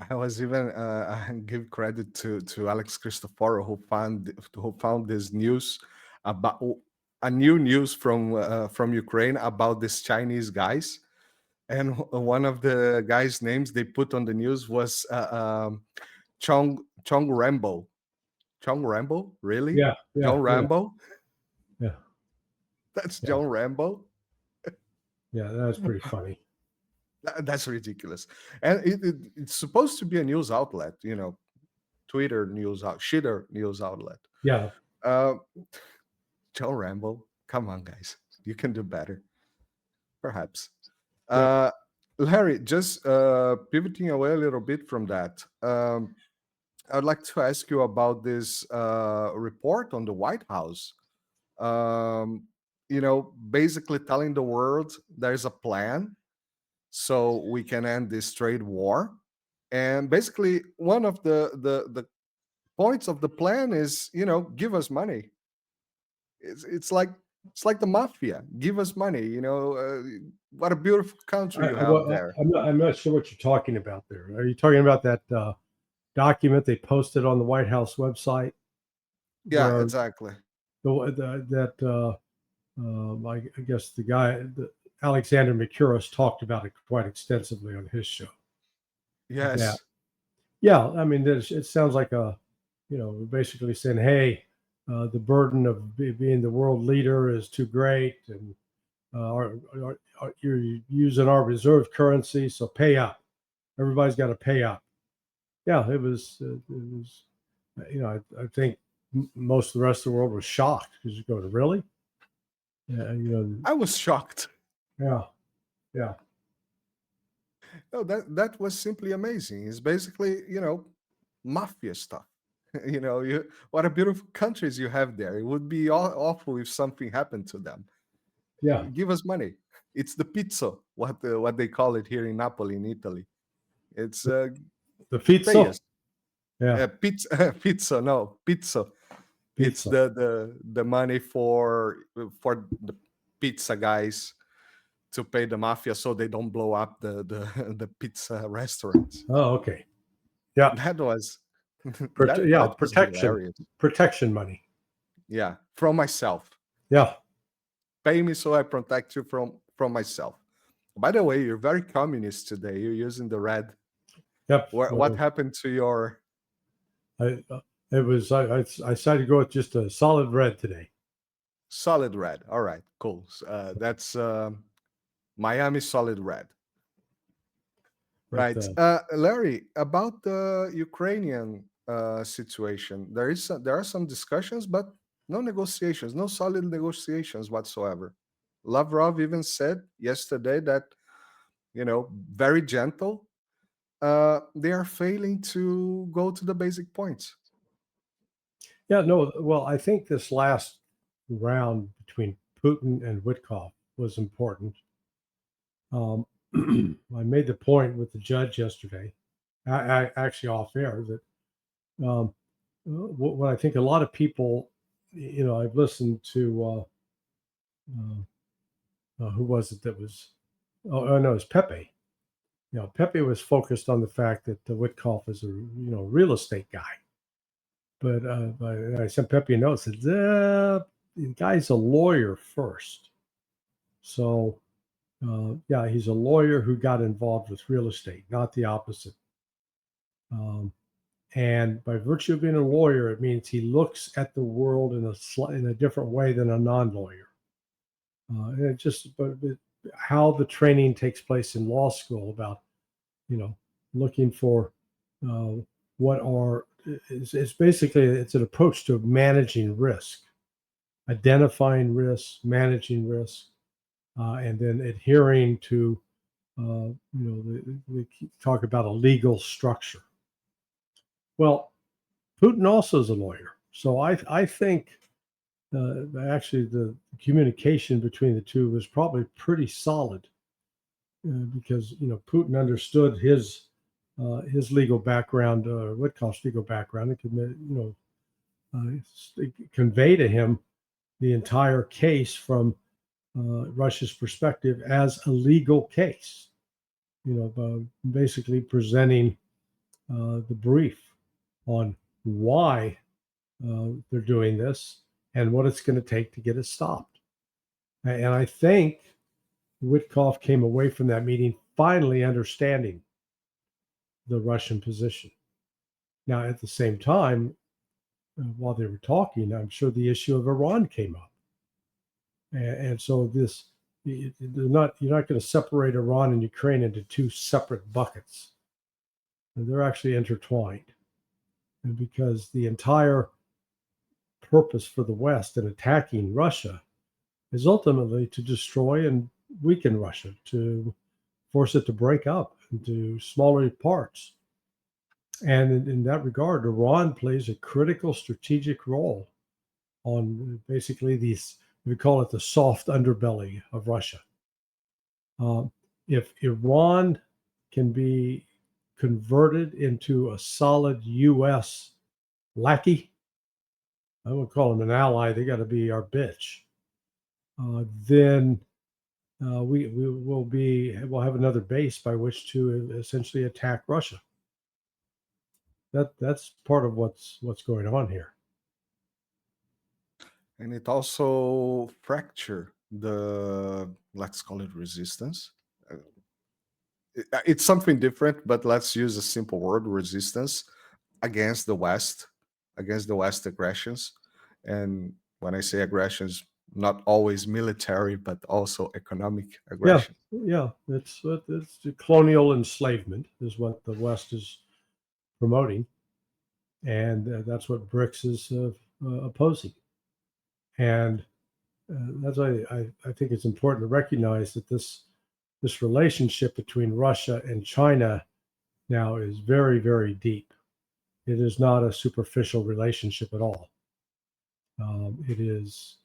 I was even give credit to Alex Cristoforo who found this news about a new news from Ukraine about these Chinese guys, and one of the guys' names they put on the news was Chong Rambo. Chong Rambo, really? Yeah, John Rambo? yeah. That's Yeah. John Rambo. Yeah, that's pretty funny. That's ridiculous. And it's supposed to be a news outlet, Twitter news out, shitter news outlet. Yeah. Uh, John Rambo, come on, guys, you can do better, perhaps. Yeah. Larry, just pivoting away a little bit from that, I'd like to ask you about this report on the White House. Basically telling the world there's a plan so we can end this trade war. And basically, one of the points of the plan is, give us money. It's like the mafia. Give us money. What a beautiful country you have there. I'm not sure what you're talking about there. Are you talking about that document they posted on the White House website? Yeah, exactly. I guess the guy, Alexander Mercouris, talked about it quite extensively on his show. Yes. Yeah, I mean, it sounds like basically saying, hey, the burden of being the world leader is too great, and you're using our reserve currency, so pay up. Everybody's got to pay up. Yeah, it was. I think most of the rest of the world was shocked because you go, really? Yeah, I was shocked. Yeah. No, that was simply amazing. It's basically, mafia stuff. What a beautiful countries you have there. It would be awful if something happened to them. Yeah. Give us money. It's the pizza, what they call it here in Napoli, in Italy. It's the pizza. Yeah, pizza. No, pizza. It's the money for the pizza guys to pay the mafia so they don't blow up the pizza restaurants. Oh, okay. Yeah, that was protection money. Yeah, from myself. Yeah, pay me so I protect you from myself. By the way, you're very communist today. You're using the red. Yep. What happened to your? I decided to go with just a solid red today. Solid red. All right, cool. That's Miami solid red. Right. Larry, about the Ukrainian situation, there are some discussions, but no negotiations, no solid negotiations whatsoever. Lavrov even said yesterday that, very gentle, they are failing to go to the basic points. Yeah, no, well, I think this last round between Putin and Witkoff was important. I made the point with the judge yesterday, actually off air, that what I think a lot of people, I've listened to, who was it that was, oh no, it's Pepe. Pepe was focused on the fact that Witkoff is a, real estate guy. But I sent Pepe a note, said, the guy's a lawyer first. So, he's a lawyer who got involved with real estate, not the opposite. And by virtue of being a lawyer, it means he looks at the world in a different way than a non-lawyer. And how the training takes place in law school about, looking for it's basically an approach to managing risk, identifying risk, managing risk, and then adhering to, we talk about a legal structure. Well, Putin also is a lawyer. So I think actually the communication between the two was probably pretty solid because, Putin understood his legal background, Witkoff's legal background, and could, convey to him the entire case from Russia's perspective as a legal case, basically presenting the brief on why they're doing this and what it's going to take to get it stopped. And I think Witkoff came away from that meeting finally understanding the Russian position. Now, at the same time, while they were talking, I'm sure the issue of Iran came up. And so you're not going to separate Iran and Ukraine into two separate buckets. They're actually intertwined. And because the entire purpose for the West in attacking Russia is ultimately to destroy and weaken Russia, to force it to break up into smaller parts. And in that regard, Iran plays a critical strategic role on basically these, we call it the soft underbelly of Russia. If Iran can be converted into a solid U.S. lackey, I would call them an ally, they got to be our bitch, then we'll have another base by which to essentially attack Russia. That's part of what's going on here. And it also fracture the, let's call it resistance. It's something different, but let's use a simple word, resistance, against the West aggressions. And when I say aggressions, not always military, but also economic aggression. Yeah, it's colonial enslavement is what the West is promoting, and that's what BRICS is opposing. And that's why I think it's important to recognize that this relationship between Russia and China now is very, very deep. It is not a superficial relationship at all. It is,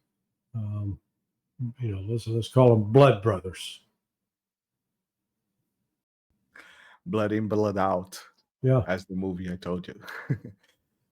let's call them blood brothers. Blood in, blood out. Yeah. As the movie I told you.